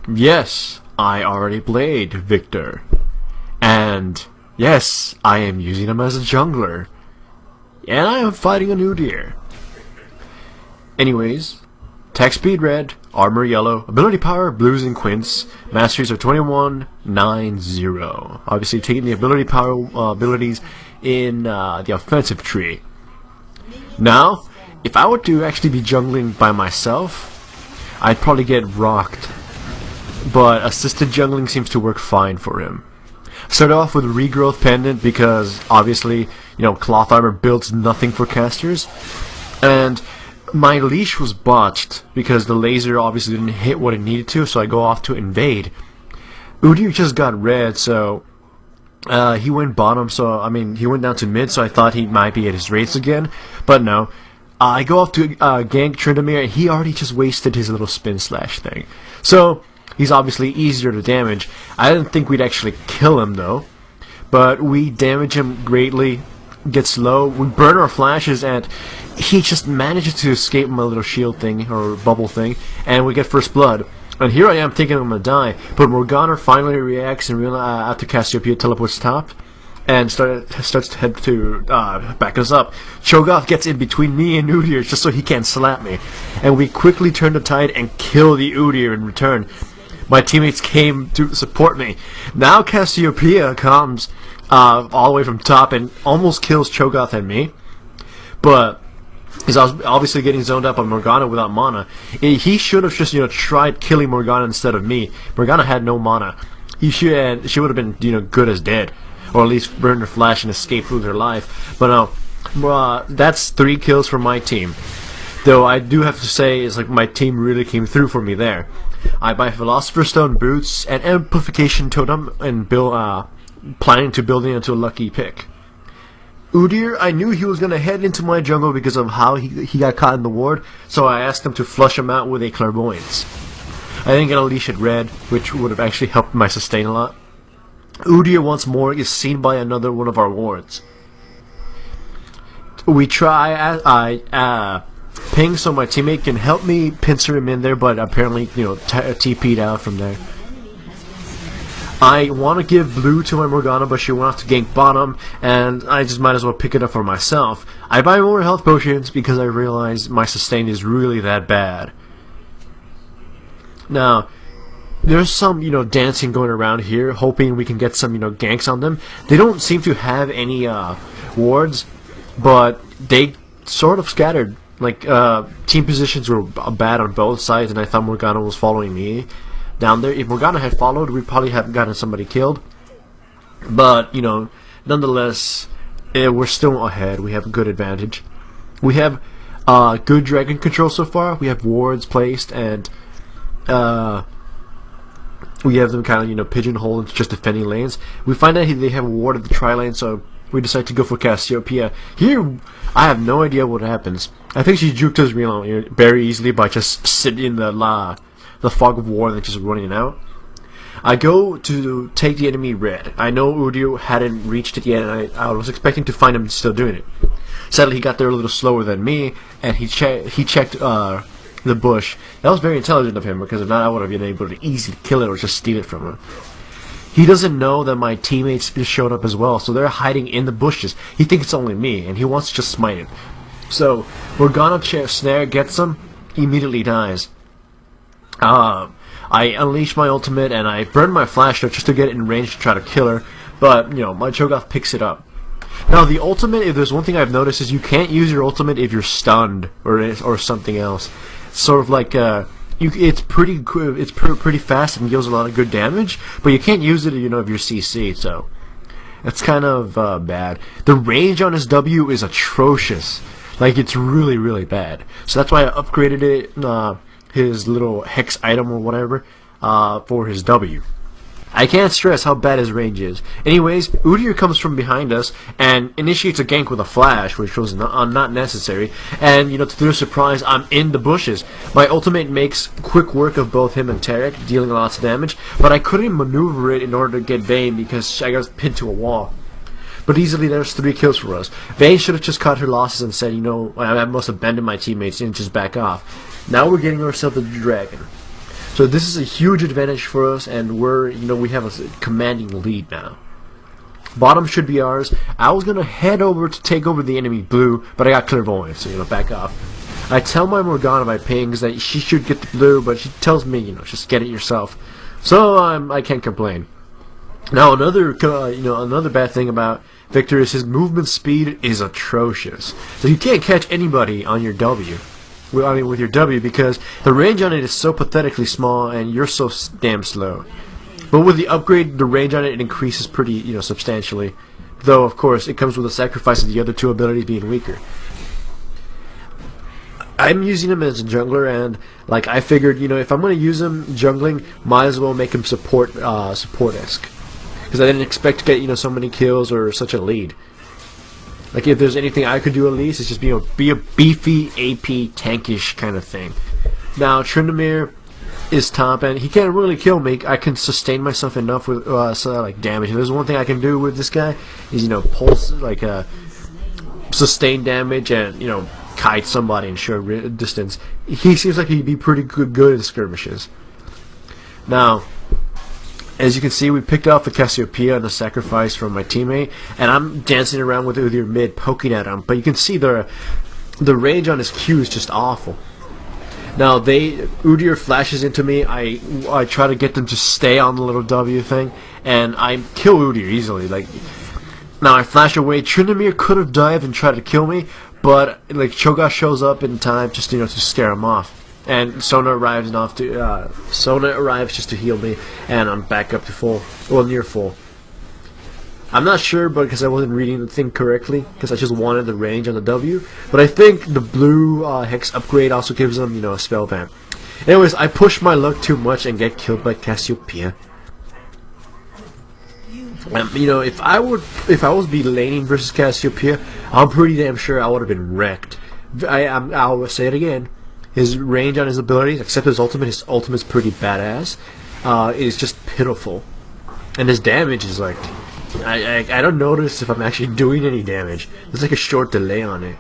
Yes, I already played Victor. And yes, I am using him as a jungler. And I am fighting a new deer. Anyways, attack speed red, armor yellow, ability power blues and quints, masteries are 2190. Obviously taking the ability power abilities in the offensive tree. Now, if I were to actually be jungling by myself, I'd probably get rocked. But assisted jungling seems to work fine for him. Start off with regrowth pendant because obviously, cloth armor builds nothing for casters. And my leash was botched because the laser obviously didn't hit what it needed to, so I go off to invade. Udyr just got red, so he went bottom, he went down to mid, so I thought he might be at his race again, but no. I go off to gank Tryndamere, and he already just wasted his little spin slash thing. So, he's obviously easier to damage. I didn't think we'd actually kill him, though. But we damage him greatly, gets low, we burn our flashes, and he just manages to escape my little shield thing, or bubble thing, and we get first blood. And here I am thinking I'm gonna die, but Morgana finally reacts and realizes after Cassiopeia teleports top, and starts to head to back us up. Cho'Gath gets in between me and Udyr just so he can't slap me, and we quickly turn the tide and kill the Udyr in return. My teammates came to support me. Now Cassiopeia comes all the way from top and almost kills Cho'Gath and me, but he's obviously getting zoned up on Morgana without mana. He should have just tried killing Morgana instead of me. Morgana had no mana. She would have been good as dead, or at least burn her flash and escape with her life. But no, that's 3 kills for my team. Though I do have to say, it's like my team really came through for me there. I buy Philosopher's Stone boots and Amplification Totem and planning to build it into a lucky pick. Udyr, I knew he was going to head into my jungle because of how he got caught in the ward, so I asked him to flush him out with a Clairvoyance. I didn't get a leash at red, which would have actually helped my sustain a lot. Udyr once more is seen by another one of our wards. We try, I ping so my teammate can help me pincer him in there, but apparently, TP'd out from there. I want to give blue to my Morgana, but she went off to gank bottom, and I just might as well pick it up for myself. I buy more health potions because I realize my sustain is really that bad. Now, there's some, dancing going around here, hoping we can get some, ganks on them. They don't seem to have any wards, but they sort of scattered. Like, team positions were bad on both sides, and I thought Morgana was following me down there. If Morgana had followed, we'd probably have gotten somebody killed. But, nonetheless, we're still ahead. We have a good advantage. We have good dragon control so far. We have wards placed, and we have them kind of, pigeonholed into just defending lanes. We find out they have a ward at the tri-lane, so we decide to go for Cassiopeia. Here, I have no idea what happens. I think she juked us very easily by just sitting in the fog of war and just running out. I go to take the enemy red. I know Udyr hadn't reached it yet, and I was expecting to find him still doing it. Sadly, he got there a little slower than me, and he checked the bush. That was very intelligent of him, because if not, I would have been able to easily kill it or just steal it from him. He doesn't know that my teammates just showed up as well, so they're hiding in the bushes. He thinks it's only me, and he wants to just smite it. So, Morgana snare gets him, he immediately dies. I unleash my ultimate and I burn my flash just to get it in range to try to kill her, but my Cho'Gath picks it up. Now the ultimate, if there's one thing I've noticed, is you can't use your ultimate if you're stunned or something else. It's sort of like it's pretty fast and deals a lot of good damage, but you can't use it if you're CC, so it's kind of bad. The range on his W is atrocious. Like, it's really, really bad. So that's why I upgraded it, his little hex item or whatever, for his W. I can't stress how bad his range is. Anyways, Udyr comes from behind us and initiates a gank with a flash, which was not necessary. And, to their surprise, I'm in the bushes. My ultimate makes quick work of both him and Tarek, dealing lots of damage, but I couldn't maneuver it in order to get Vayne because I got pinned to a wall. But easily there's 3 kills for us. Vayne should have just cut her losses and said, I must abandon my teammates and just back off. Now we're getting ourselves a dragon. So this is a huge advantage for us, and we have a commanding lead now. Bottom should be ours. I was gonna head over to take over the enemy blue, but I got clairvoyance, so back off. I tell my Morgana by pings that she should get the blue, but she tells me, just get it yourself. So I can't complain. Now another bad thing about Victor is his movement speed is atrocious. So you can't catch anybody on your W. With your W, because the range on it is so pathetically small and you're so damn slow. But with the upgrade, the range on it increases pretty, substantially. Though, of course, it comes with a sacrifice of the other two abilities being weaker. I'm using him as a jungler, and I figured, if I'm going to use him jungling, might as well make him support-esque. Because I didn't expect to get, so many kills or such a lead. If there's anything I could do at least, it's just be a beefy AP tankish kind of thing. Now Tryndamere is top, and he can't really kill me. I can sustain myself enough with damage. And there's one thing I can do with this guy is pulse sustain damage and kite somebody in short distance. He seems like he'd be pretty good in skirmishes. Now, as you can see, we picked off the Cassiopeia and the sacrifice from my teammate, and I'm dancing around with your mid, poking at him. But you can see the range on his Q is just awful. Now Udyr flashes into me. I try to get them to stay on the little W thing, and I kill Udyr easily. Now I flash away. Tryndamere could have dived and tried to kill me, but Cho'Gath shows up in time just to scare him off. And Sona arrives just to heal me, and I'm back up to full, near full. I'm not sure, but because I wasn't reading the thing correctly, because I just wanted the range on the W. But I think the blue Hex upgrade also gives them, a spell vamp. Anyways, I push my luck too much and get killed by Cassiopeia. If I was be laning versus Cassiopeia, I'm pretty damn sure I would have been wrecked. I'll say it again. His range on his abilities, except his ultimate's pretty badass, is just pitiful. And his damage is I don't notice if I'm actually doing any damage. There's a short delay on it.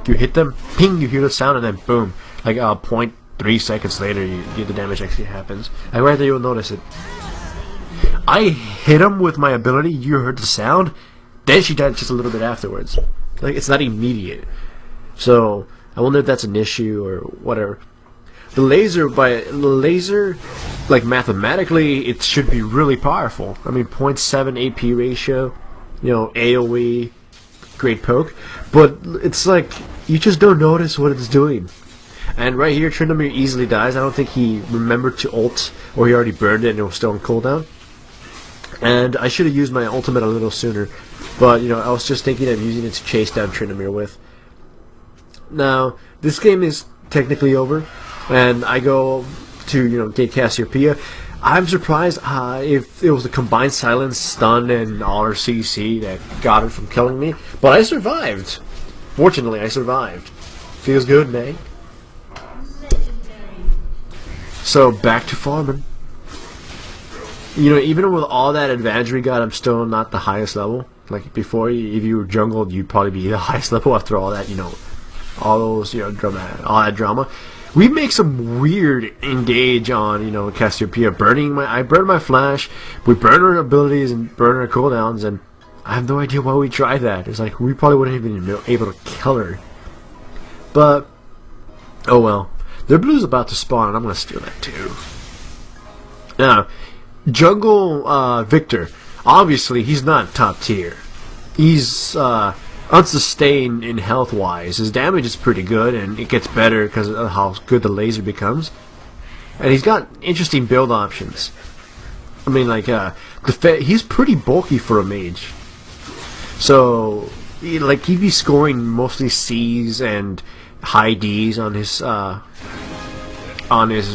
You hit them, ping, you hear the sound, and then boom. 0.3 seconds later, the damage actually happens. I rather you'll notice it. I hit him with my ability, you heard the sound, then she died just a little bit afterwards. It's not immediate. So I wonder if that's an issue or whatever. The laser, mathematically, it should be really powerful. 0.7 AP ratio, AoE, great poke. But it's you just don't notice what it's doing. And right here, Tryndamere easily dies. I don't think he remembered to ult, or he already burned it and it was still on cooldown. And I should have used my ultimate a little sooner. But, I was just thinking of using it to chase down Tryndamere with. Now, this game is technically over, and I go to, get Cassiopeia. I'm surprised if it was a combined silence, stun, and RCC that got it from killing me, but I survived. Fortunately, I survived. Feels good, man. So, back to farming. Even with all that advantage we got, I'm still not the highest level. Before, if you were jungled, you'd probably be the highest level after all that, all those, all that drama. We make some weird engage on, Cassiopeia. I burned my flash, we burn our abilities and burn our cooldowns, and I have no idea why we tried that. It's we probably wouldn't even be able to kill her. But, oh well. Their blue's about to spawn, and I'm going to steal that too. Now, jungle Victor, obviously he's not top tier. He's unsustained in health-wise. His damage is pretty good, and it gets better because of how good the laser becomes. And he's got interesting build options. He's pretty bulky for a mage. So, he'd be scoring mostly C's and high D's on his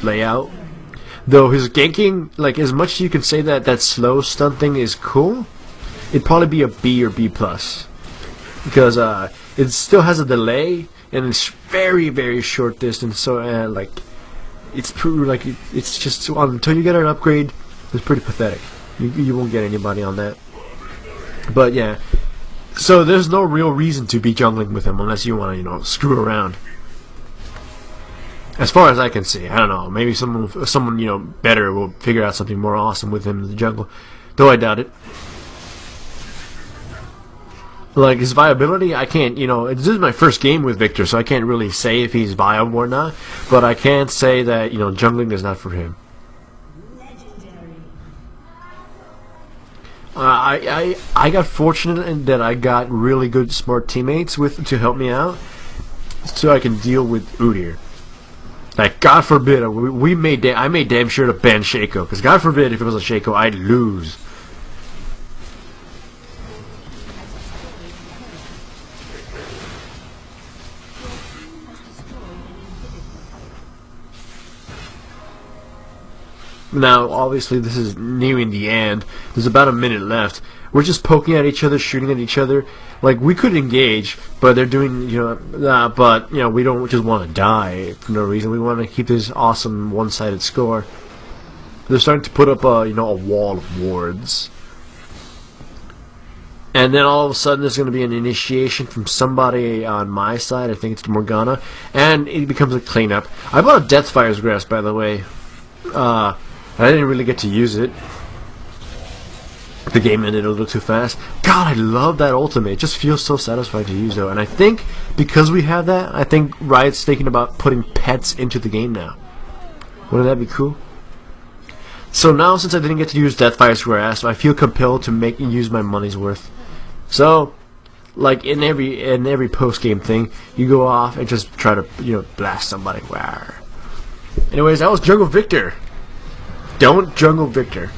layout. Though his ganking, as much as you can say that slow stun thing is cool, it'd probably be a B or B+. Because it still has a delay, and it's very, very short distance, so it's just until you get an upgrade, it's pretty pathetic. You won't get anybody on that. But yeah, so there's no real reason to be jungling with him unless you want to, screw around. As far as I can see, I don't know. Maybe someone better will figure out something more awesome with him in the jungle, though I doubt it. Like his viability, I can't. This is my first game with Victor, so I can't really say if he's viable or not. But I can say that jungling is not for him. I got fortunate in that I got really good, smart teammates to help me out, so I can deal with Udyr. Like, God forbid, I made damn sure to ban Shaco, because God forbid if it was a Shaco, I'd lose. Now, obviously, this is nearing the end. There's about a minute left. We're just poking at each other, shooting at each other. Like, we could engage, but they're doing, we don't just want to die for no reason. We want to keep this awesome one-sided score. They're starting to put up a wall of wards. And then all of a sudden there's going to be an initiation from somebody on my side. I think it's Morgana. And it becomes a cleanup. I bought a Deathfire's Grasp, by the way. I didn't really get to use it. The game ended a little too fast. God, I love that ultimate. It just feels so satisfying to use, though. And I think because we have that, I think Riot's thinking about putting pets into the game now. Wouldn't that be cool? So now, since I didn't get to use Deathfire's Grasp, I feel compelled to use my money's worth. So, like in every post-game thing, you go off and just try to blast somebody. Wow. Anyways, that was Jungle Victor. Don't jungle Victor.